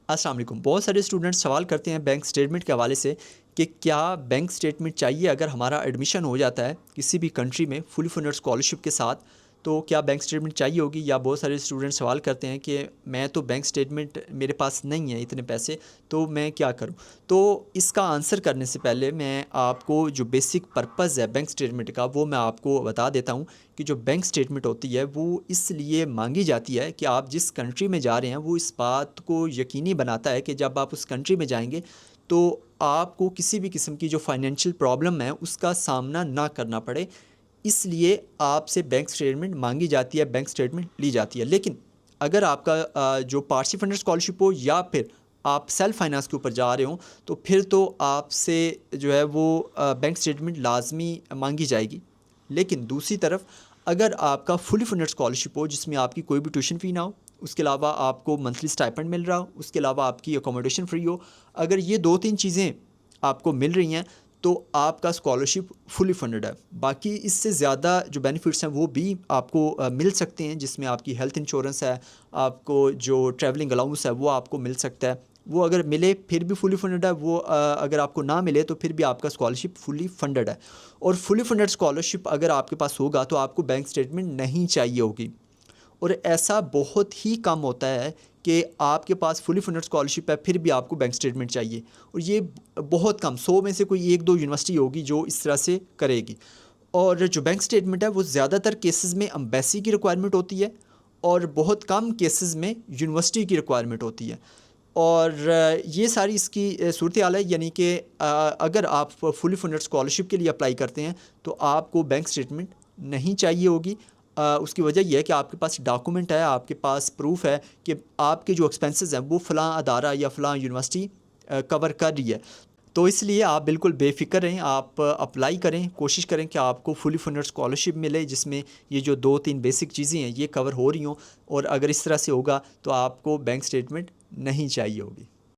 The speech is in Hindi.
अस्सलाम वालेकुम। बहुत सारे स्टूडेंट सवाल करते हैं बैंक स्टेटमेंट के हवाले से कि क्या बैंक स्टेटमेंट चाहिए अगर हमारा एडमिशन हो जाता है किसी भी कंट्री में फुली फंडेड स्कॉलरशिप के साथ, तो क्या बैंक स्टेटमेंट चाहिए होगी। या बहुत सारे स्टूडेंट सवाल करते हैं कि मैं तो बैंक स्टेटमेंट मेरे पास नहीं है इतने पैसे, तो मैं क्या करूं। तो इसका आंसर करने से पहले मैं आपको जो बेसिक पर्पज़ है बैंक स्टेटमेंट का वो मैं आपको बता देता हूं कि जो बैंक स्टेटमेंट होती है वो इसलिए मांगी जाती है कि आप जिस कंट्री में जा रहे हैं वो इस बात को यकीनी बनाता है कि जब आप उस कंट्री में जाएंगे तो आपको किसी भी किस्म की जो फाइनेंशियल प्रॉब्लम है उसका सामना ना करना पड़े। इसलिए आपसे बैंक स्टेटमेंट मांगी जाती है, बैंक स्टेटमेंट ली जाती है। लेकिन अगर आपका जो पार्टनरशिप फंडेड स्कॉलरशिप हो या फिर आप सेल्फ फाइनेंस के ऊपर जा रहे हो तो फिर तो आपसे जो है वो बैंक स्टेटमेंट लाजमी मांगी जाएगी। लेकिन दूसरी तरफ अगर आपका फुली फंडेड स्कॉलरशिप हो जिसमें आपकी कोई भी ट्यूशन फ़ी ना हो, उसके अलावा आपको मंथली स्टाइपेंड मिल रहा हो, उसके अलावा आपकी अकोमोडेशन फ्री हो, अगर ये 2-3 चीज़ें आपको मिल रही हैं तो आपका स्कॉलरशिप फुली फंडेड है। बाकी इससे ज़्यादा जो बेनिफिट्स हैं वो भी आपको मिल सकते हैं, जिसमें आपकी हेल्थ इंश्योरेंस है, आपको जो ट्रैवलिंग अलाउंस है वो आपको मिल सकता है। वो अगर मिले फिर भी फुली फंडेड है, वो अगर आपको ना मिले तो फिर भी आपका स्कॉलरशिप फुली फंडेड है। और फुली फंडेड स्कॉलरशिप अगर आपके पास होगा तो आपको बैंक स्टेटमेंट नहीं चाहिए होगी। और ऐसा बहुत ही कम होता है कि आपके पास फुली फंडेड स्कॉलरशिप है फिर भी आपको बैंक स्टेटमेंट चाहिए। और ये बहुत कम, 100 में से कोई 1-2 यूनिवर्सिटी होगी जो इस तरह से करेगी। और जो बैंक स्टेटमेंट है वो ज़्यादातर केसेस में एम्बेसी की रिक्वायरमेंट होती है और बहुत कम केसेस में यूनिवर्सिटी की रिक्वायरमेंट होती है। और ये सारी इसकी सूरत हाल है, यानी कि अगर आप फुली फंडेड स्कॉलरशिप के लिए अप्लाई करते हैं तो आपको बैंक स्टेटमेंट नहीं चाहिए होगी। उसकी वजह यह है कि आपके पास डॉक्यूमेंट है, आपके पास प्रूफ है कि आपके जो एक्सपेंसेस हैं वो फ़लाँ अदारा या फ़लाँ यूनिवर्सिटी कवर कर रही है। तो इसलिए आप बिल्कुल बेफ़िक्र रहें, आप अप्लाई करें, कोशिश करें कि आपको फुली फंडेड स्कॉलरशिप मिले जिसमें ये जो 2-3 बेसिक चीज़ें हैं ये कवर हो रही हों। और अगर इस तरह से होगा तो आपको बैंक स्टेटमेंट नहीं चाहिए होगी।